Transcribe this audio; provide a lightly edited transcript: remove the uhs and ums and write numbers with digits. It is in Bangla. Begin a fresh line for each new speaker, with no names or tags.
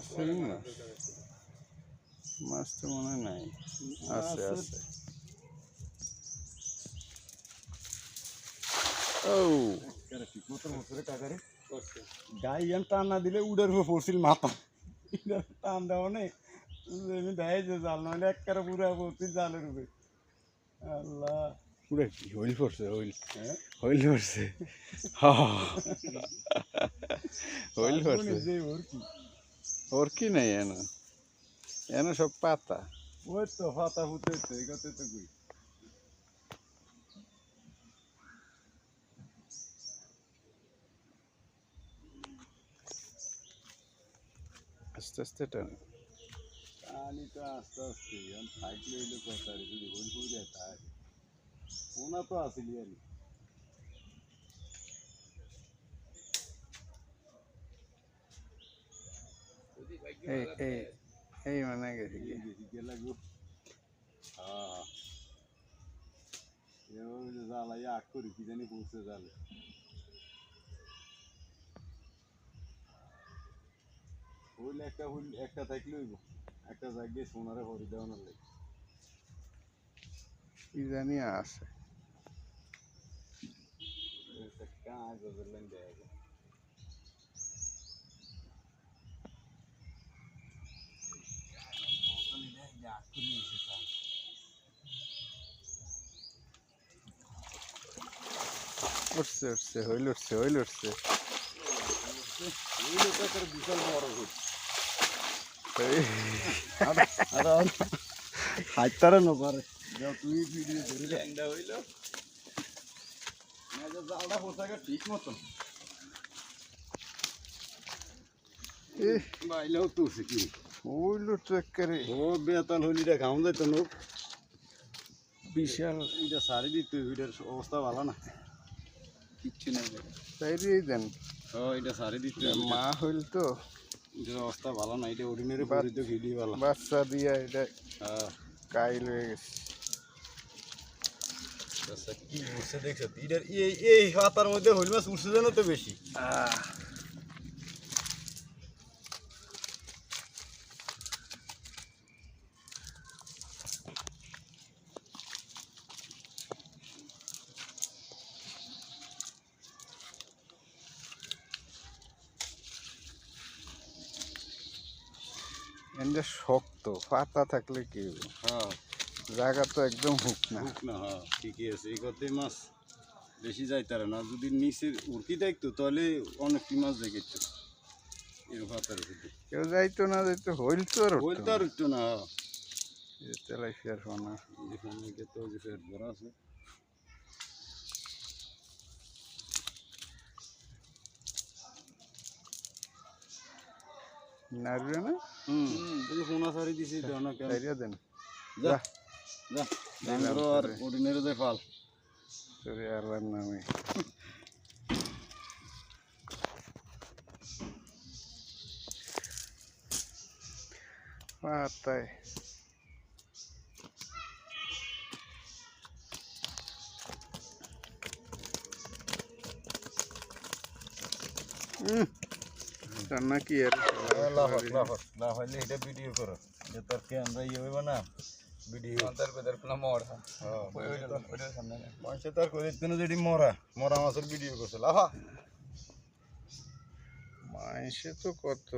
শিং মাছ মাছ তো মনে হয় নাই আছে আছে ও
গাই টান না দিলে উড়ের উপর পড়ছিল মাথা টান দেওয়া নেই দেয় যে জাল নাহলে একবারে পুরা পড়ছিল জালের উপরে আল্লাহ
পুরো কি হইল পড়ছে হইল
হ্যাঁ
হইল পড়ছে হইল পড়ছে
যে ওর কি
ওর কি নাই এনো এনো সব পাতা
ওই তো ফাতা ফুটে তো এই কথা তো কই
আস্তে আস্তে টান
পানিটা আস্তে আস্তে এখন থাকলে হইলে কথা রে যদি হইল পড়ে যায় ওনা তো আসিলি আর
এই এই এই মানে গেছে কি
গেলা গো হ্যাঁ এভাবে যে জ্বালাই আগ করি কি জানি পৌঁছে জালে হইল একটা থাকলে হইব একটা জায়গায় সোনারে ভরি দেওয়ানোর লাগে
কি জানি আছে
কাজ বদলেন দেয়
উঠছে উঠছে হইল উঠছে হইল উঠছে
বিশাল বড় হচ্ছে
এই
হাইতারে নপারে তুই ভিডিও ধরে ল্যাংডা হইল জালটা পোশাকে ঠিক মতন বাইলেও তুলছে কি
হইল তো একেবারে
ও বেতাল হলিটা খাওয়া যাইতো লোক
বিশাল
এটা সারি দিতে এটার অবস্থা ভালো না
কিচ্ছু নাই তাই দিয়ে দেন
ও এটা সারি দিতে
মা হইল তো
এটার অবস্থা ভালো না এটা অর্ডিনারি পরিতে খেলি ভালো
বাচ্চা দিয়া এটা
হ্যাঁ
কাইল হয়ে গেছে
কি উঠছে দেখছো এটার এই হাতার মধ্যে হইল মাছ উঠছে জানো তো বেশি
এটা শক্ত পাতা থাকলে কি হবে
হ্যাঁ
জায়গা তো একদম হুক না
হুক না হ্যাঁ ঠিকই আছে এই করতে মাছ বেশি যাইতারে না যদি নিচে উড়কি দেখতো তাহলে অনেকটি মাছ দেখেছো এর ভাতার উপরে
কেউ যাইতো না যাইতো হইল তো আর
হইল তো আর একটু না
তেলাই ফের না
এখানে তো যে ফের বড় আছে
নাড়বে না
এই ফোনা সারি দিছি দাও না কেন
সাইরিয়া দেন
যা যা ডাঙ্গরো আর অর্ডিনারি দে ফাল
সরি আল্লাহর নামে পাতায় রান্না কি আর
না হইলে এটা ভিডিও করো যে তোর ক্যামেরা ইয়ে হইব না ভিডিও মানুষে তার করে দিন যেটি মরা মাছের ভিডিও করছে লাফা
মাইসে তো কত